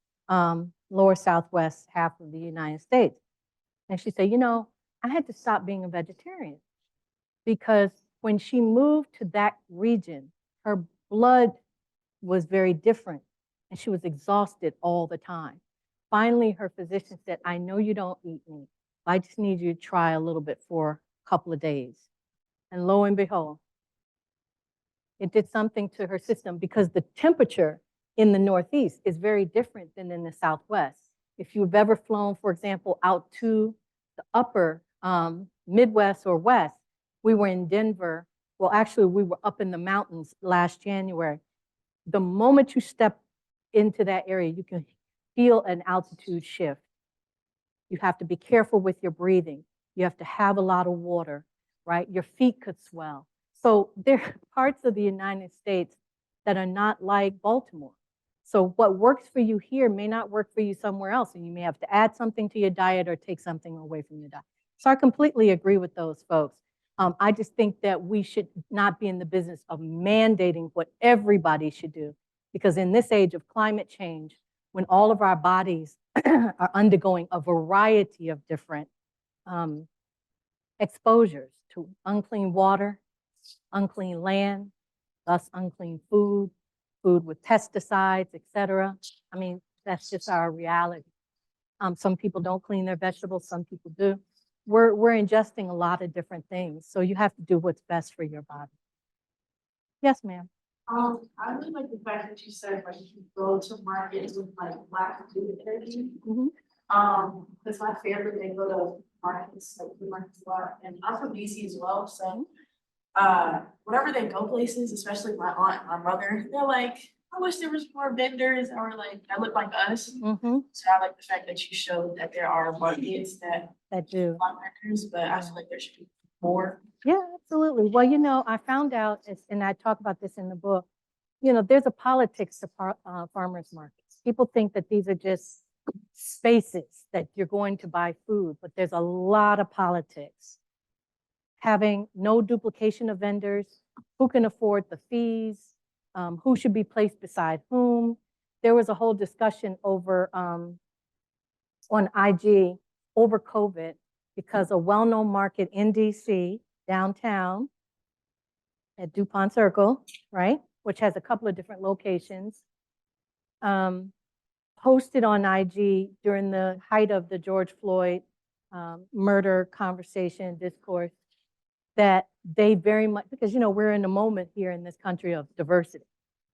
lower southwest half of the United States. And she said, I had to stop being a vegetarian because when she moved to that region, her blood was very different and she was exhausted all the time. Finally, her physician said, I know you don't eat meat. I just need you to try a little bit for a couple of days. And lo and behold, it did something to her system because the temperature in the Northeast is very different than in the Southwest. If you've ever flown, for example, out to the upper Midwest or West, we were in Denver. Well, actually, we were up in the mountains last January. The moment you step into that area, you can feel an altitude shift. You have to be careful with your breathing. You have to have a lot of water, right? Your feet could swell. So there are parts of the United States that are not like Baltimore. So what works for you here may not work for you somewhere else, and you may have to add something to your diet or take something away from your diet. So I completely agree with those folks. I just think that we should not be in the business of mandating what everybody should do. Because in this age of climate change, when all of our bodies are undergoing a variety of different exposures to unclean water, unclean land, thus unclean food, food with pesticides, et cetera. I mean, that's just our reality. Some people don't clean their vegetables, some people do. We're ingesting a lot of different things, so you have to do what's best for your body. Yes, ma'am. I really like the fact that you said like you go to markets with like Black food energy. Because my family, they go to markets, like food markets a lot, and I'm from DC as well, so whenever they go places, especially my aunt and my mother, they're like, I wish there was more vendors or like that look like us. So I like the fact that you showed that there are markets that do Black vendors, but I feel like there should be more. Yeah, absolutely. Well, you know, I found out, and I talk about this in the book, you know, there's a politics to farmers markets. People think that these are just spaces that you're going to buy food, but there's a lot of politics. Having no duplication of vendors, who can afford the fees, who should be placed beside whom. There was a whole discussion over on IG over COVID because a well-known market in DC, downtown at DuPont Circle, right, which has a couple of different locations, posted on IG during the height of the George Floyd murder conversation, discourse, that they very much, because, you know, we're in a moment here in this country of diversity,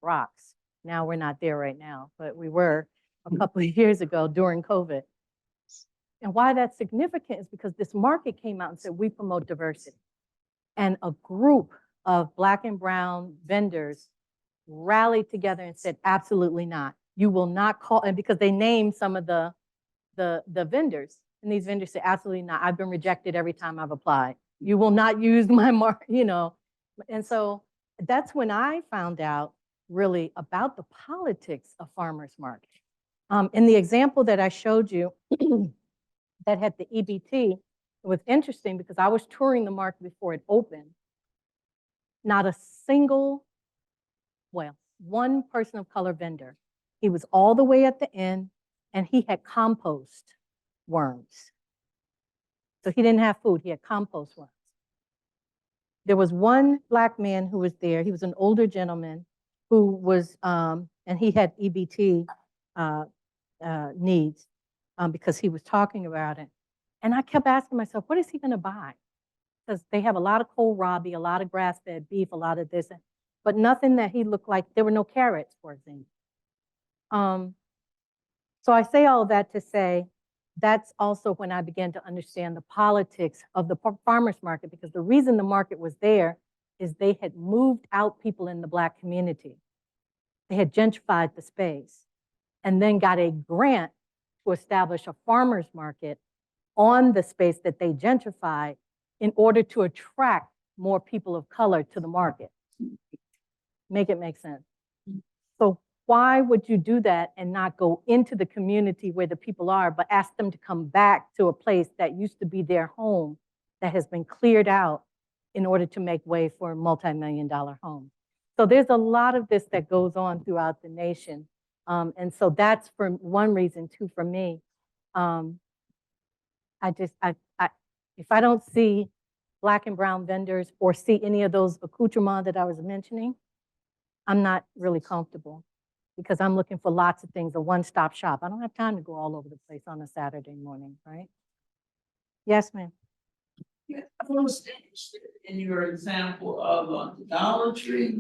rocks. Now we're not there right now, but we were a couple of years ago during COVID. And why that's significant is because this market came out and said, we promote diversity. And a group of Black and brown vendors rallied together and said, absolutely not. You will not call, and because they named some of the vendors, and these vendors said, absolutely not. I've been rejected every time I've applied. You will not use my mark, you know. And so that's when I found out really about the politics of farmers market. In the example that I showed you that had the EBT, it was interesting because I was touring the market before it opened. Not a single, well, one person of color vendor. He was all the way at the end and he had compost worms. So he didn't have food, he had compost worms. There was one Black man who was there. He was an older gentleman who was, and he had EBT needs because he was talking about it. And I kept asking myself, what is he gonna buy? Because they have a lot of kohlrabi, a lot of grass-fed beef, a lot of this, but nothing that he looked like, there were no carrots, for example. So I say all of that to say, that's also when I began to understand the politics of the farmers market, because the reason the market was there is they had moved out people in the Black community. They had gentrified the space and then got a grant to establish a farmers market on the space that they gentrified in order to attract more people of color to the market. Make it make sense. So why would you do that and not go into the community where the people are, but ask them to come back to a place that used to be their home that has been cleared out in order to make way for a multi-million-dollar home? So there's a lot of this that goes on throughout the nation. And so that's for one reason too, for me. If I don't see Black and brown vendors or see any of those accoutrements that I was mentioning, I'm not really comfortable because I'm looking for lots of things, a one-stop shop. I don't have time to go all over the place on a Saturday morning, right? Yes, ma'am. Yeah, I was interested in your example of the Dollar Tree.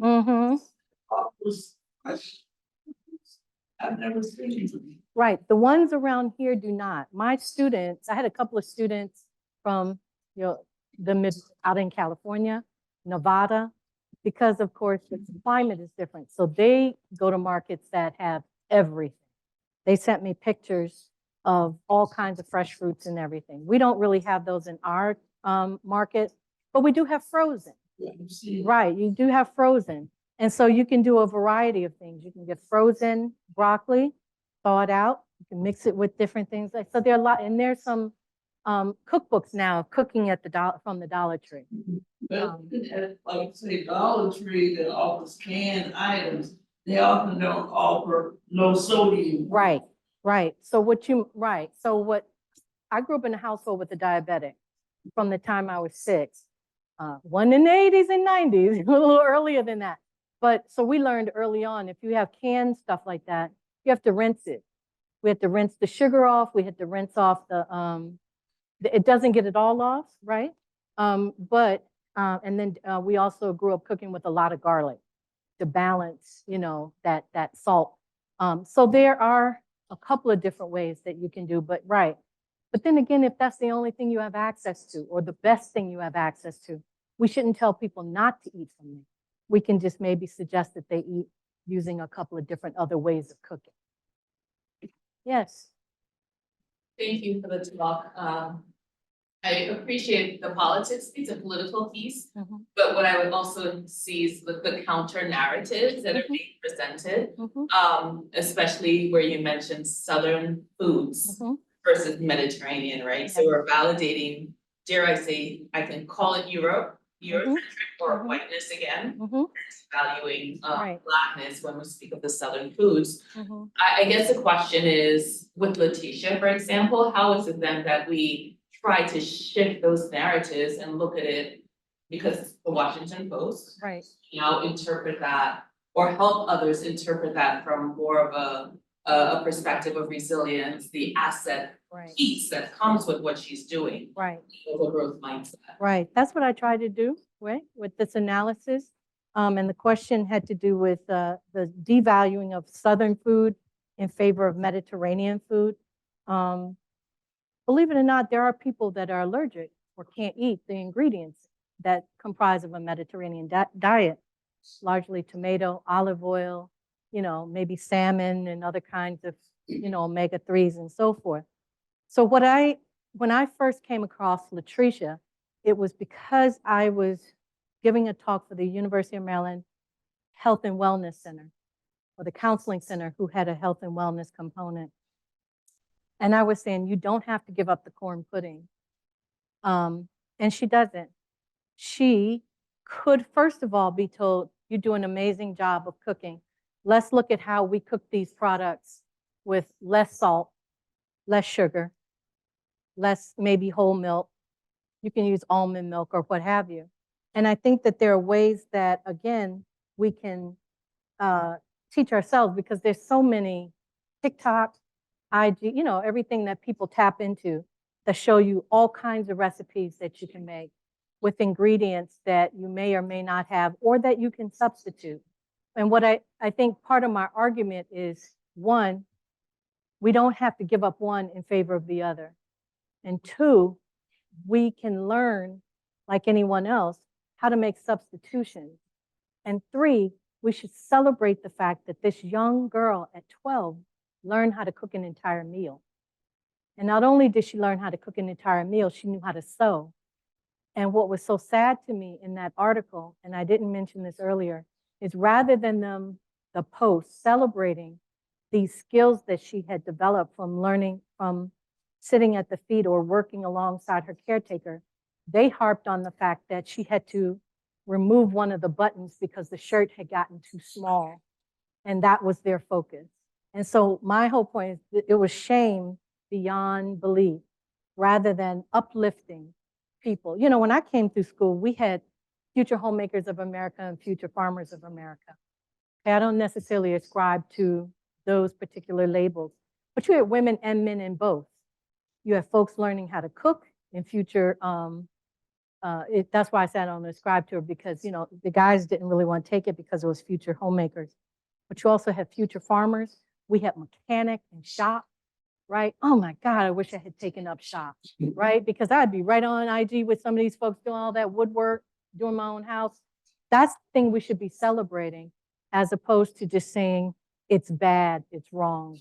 I've never seen it. Right, the ones around here do not. My students, I had a couple of students from out in California, Nevada, because of course the climate is different. So they go to markets that have everything. They sent me pictures of all kinds of fresh fruits and everything. We don't really have those in our market, but we do have frozen. Yeah, right, you do have frozen. And so you can do a variety of things. You can get frozen broccoli, thaw it out. You can mix it with different things. So there are a lot, and there's some cookbooks now, cooking at from the Dollar Tree. But at, like say Dollar Tree that offers canned items, they often don't offer low sodium. Right, right. So what I grew up in a household with a diabetic from the time I was 6. One in the 80s and 90s, a little earlier than that. But so we learned early on, if you have canned stuff like that, you have to rinse it. We had to rinse the sugar off. We had to rinse off it doesn't get it all off, right? And then we also grew up cooking with a lot of garlic to balance, that salt. So there are a couple of different ways that you can do, but right. But then again, if that's the only thing you have access to, or the best thing you have access to, we shouldn't tell people not to eat from it. We can just maybe suggest that they eat using a couple of different other ways of cooking. Yes. Thank you for the talk. I appreciate the politics piece, the political piece, but what I would also see is the counter narratives that are being presented, especially where you mentioned Southern foods versus Mediterranean, right? So we're validating, dare I say, I can call it Eurocentric or whiteness again, valuing Blackness when we speak of the Southern foods. I guess the question is, with Letitia, for example, how is it then that we try to shift those narratives and look at it, because the Washington Post, interpret that or help others interpret that from more of a perspective of resilience, the asset piece that comes with what she's doing. The growth mindset. That's what I try to do, with this analysis. And the question had to do with the devaluing of Southern food in favor of Mediterranean food. Believe it or not, there are people that are allergic or can't eat the ingredients that comprise of a Mediterranean diet, largely tomato, olive oil, maybe salmon and other kinds of, omega-3s and so forth. So when I first came across Letitia, it was because I was giving a talk for the University of Maryland Health and Wellness Center, or the counseling center, who had a health and wellness component. And I was saying, you don't have to give up the corn pudding. And she doesn't. She could, first of all, be told, you do an amazing job of cooking. Let's look at how we cook these products with less salt, less sugar, less maybe whole milk. You can use almond milk or what have you. And I think that there are ways that, again, we can teach ourselves, because there's so many TikTok, IG, everything that people tap into that show you all kinds of recipes that you can make with ingredients that you may or may not have, or that you can substitute. And what I think part of my argument is, one, we don't have to give up one in favor of the other. And two, we can learn, like anyone else, how to make substitutions. And three, we should celebrate the fact that this young girl at 12 learned how to cook an entire meal. And not only did she learn how to cook an entire meal, she knew how to sew. And what was so sad to me in that article, and I didn't mention this earlier, is rather than the post celebrating these skills that she had developed from learning, from sitting at the feet or working alongside her caretaker, they harped on the fact that she had to remove one of the buttons because the shirt had gotten too small. And that was their focus. And so my whole point is that it was shame beyond belief rather than uplifting people. When I came through school, we had Future Homemakers of America and Future Farmers of America. Okay, I don't necessarily ascribe to those particular labels, but you had women and men in both. You have folks learning how to cook in future. That's why I said I don't ascribe to it, because the guys didn't really want to take it because it was Future Homemakers. But you also have future farmers. We have mechanic and shop, right? Oh my God, I wish I had taken up shop, right? Because I'd be right on IG with some of these folks doing all that woodwork, doing my own house. That's the thing we should be celebrating, as opposed to just saying it's bad, it's wrong,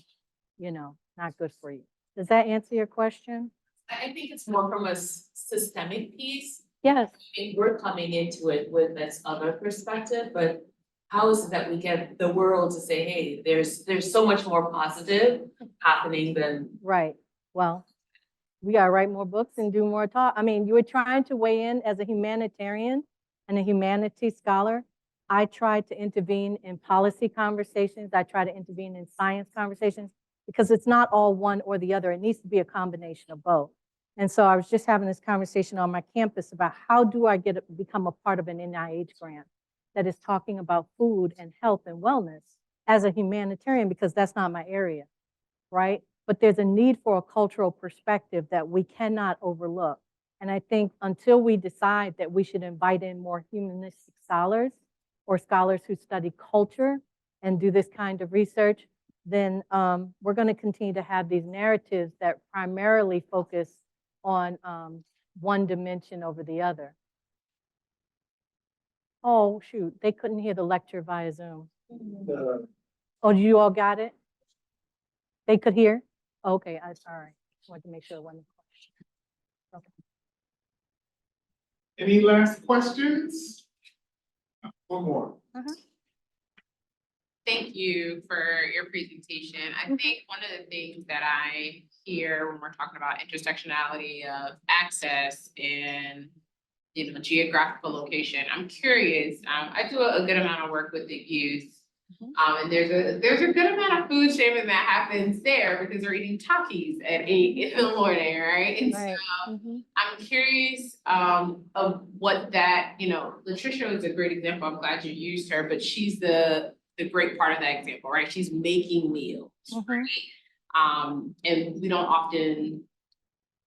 not good for you. Does that answer your question? I think it's more from a systemic piece. Yes. We're coming into it with this other perspective, but how is it that we get the world to say, hey, there's so much more positive happening than. Right. Well, we gotta write more books and do more talk. I mean, you were trying to weigh in as a humanitarian and a humanities scholar. I try to intervene in policy conversations. I try to intervene in science conversations because it's not all one or the other. It needs to be a combination of both. And so I was just having this conversation on my campus about how do I become a part of an NIH grant that is talking about food and health and wellness as a humanitarian, because that's not my area, right? But there's a need for a cultural perspective that we cannot overlook. And I think until we decide that we should invite in more humanistic scholars or scholars who study culture and do this kind of research, then we're going to continue to have these narratives that primarily focus on one dimension over the other. Oh, shoot, they couldn't hear the lecture via Zoom. Oh, you all got it? They could hear? Okay, I'm sorry. I wanted to make sure it wasn't a question. Okay. Any last questions? One more. Thank you for your presentation. I think one of the things that I hear when we're talking about intersectionality of access and geographical location, I'm curious. I do a good amount of work with the youth. And there's a good amount of food shaming that happens there because they're eating Takis at 8 in the morning, right? And Right. so I'm curious of what that, Latricia was a great example. I'm glad you used her, but she's the great part of that example, right? She's making meals, right? And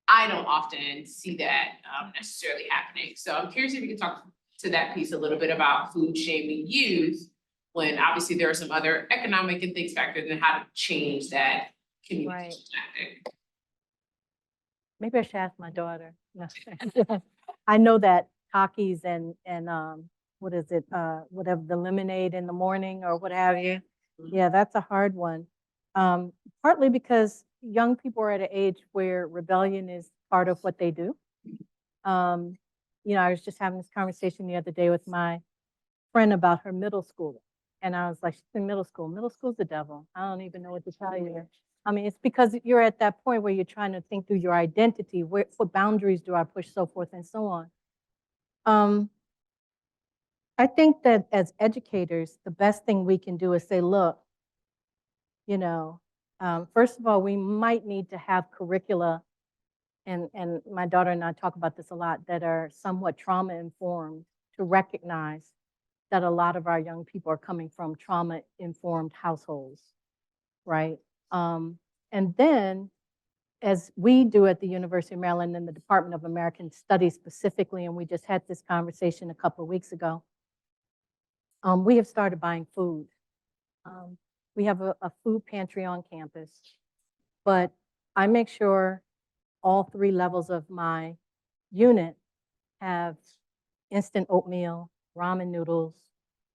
I don't often see that necessarily happening. So I'm curious if you could talk to that piece a little bit about food shaming youth, when obviously there are some other economic and things factors and how to change that communication tactic. Maybe I should ask my daughter. No. I know that Takis and what is it, whatever, the lemonade in the morning or what have you. Yeah, that's a hard one. Partly because young people are at an age where rebellion is part of what they do. I was just having this conversation the other day with my friend about her middle schooler. And I was like, she's in middle school. Middle school's the devil. I don't even know what to tell you. I mean, it's because you're at that point where you're trying to think through your identity. What boundaries do I push, so forth and so on. I think that as educators, the best thing we can do is say, look, first of all, we might need to have curricula, and my daughter and I talk about this a lot, that are somewhat trauma informed, to recognize that a lot of our young people are coming from trauma-informed households, right? And then, as we do at the University of Maryland and the Department of American Studies specifically, and we just had this conversation a couple of weeks ago, we have started buying food. We have a food pantry on campus, but I make sure all 3 levels of my unit have instant oatmeal, ramen noodles,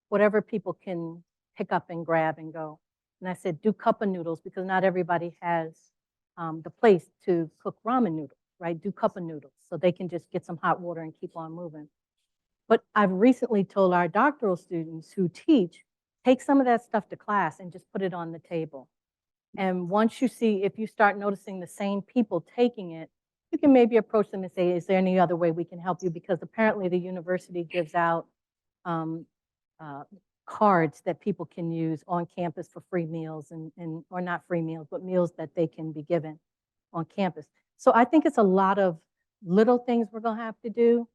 whatever people can pick up and grab and go. And I said, do cup of noodles, because not everybody has the place to cook ramen noodles, right? Do cup of noodles so they can just get some hot water and keep on moving. But I've recently told our doctoral students who teach, take some of that stuff to class and just put it on the table. And once you see, if you start noticing the same people taking it, you can maybe approach them and say, is there any other way we can help you? Because apparently the university gives out cards that people can use on campus for free meals, or not free meals, but meals that they can be given on campus. So I think it's a lot of little things we're gonna have to do,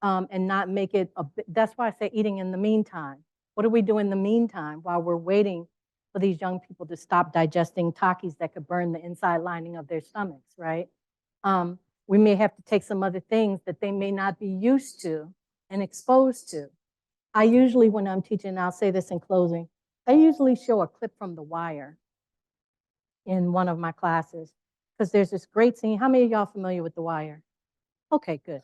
and not make it that's why I say eating in the meantime. What do we do in the meantime while we're waiting for these young people to stop digesting Takis that could burn the inside lining of their stomachs, right? We may have to take some other things that they may not be used to and exposed to. I usually, when I'm teaching, I'll say this in closing, I usually show a clip from The Wire in one of my classes, because there's this great scene. How many of y'all familiar with The Wire? Okay, good.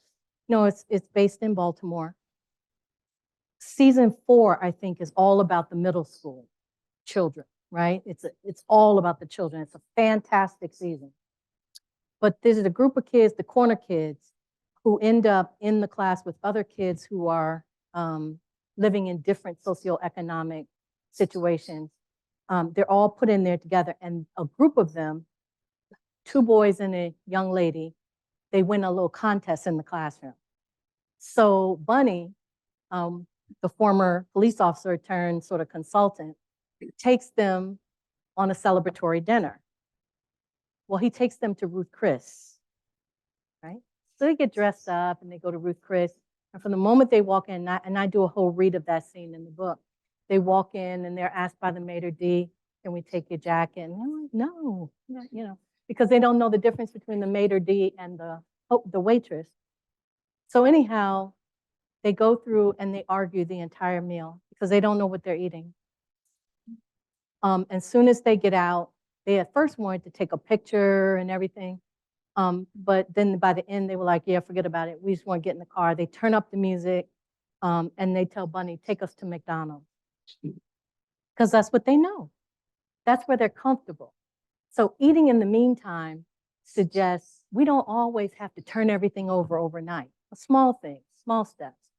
No, it's based in Baltimore. Season 4, I think, is all about the middle school children, right? It's all about the children. It's a fantastic season. But there's a group of kids, the corner kids, who end up in the class with other kids who are living in different socioeconomic situations. They're all put in there together, and a group of them, 2 boys and a young lady, they win a little contest in the classroom. So Bunny, the former police officer turned sort of consultant, takes them on a celebratory dinner. Well, he takes them to Ruth Chris, right? So they get dressed up and they go to Ruth Chris. And from the moment they walk in, and I do a whole read of that scene in the book, they walk in and they're asked by the maitre d', can we take your jacket? And they're like, no, you know, because they don't know the difference between the maitre d' and the waitress. So anyhow, they go through and they argue the entire meal because they don't know what they're eating. As soon as they get out, they at first wanted to take a picture and everything. But then by the end, they were like, yeah, forget about it. We just want to get in the car. They turn up the music and they tell Bunny, take us to McDonald's. Because that's what they know. That's where they're comfortable. So eating in the meantime suggests we don't always have to turn everything over overnight. A small thing, small steps.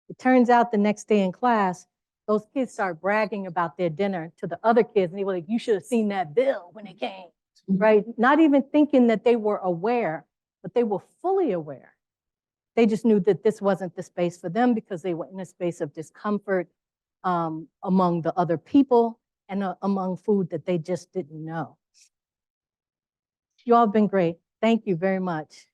It turns out the next day in class, those kids start bragging about their dinner to the other kids. And they were like, you should have seen that bill when it came, right? Not even thinking that they were aware, but they were fully aware. They just knew that this wasn't the space for them because they were in a space of discomfort among the other people and among food that they just didn't know. You all have been great. Thank you very much.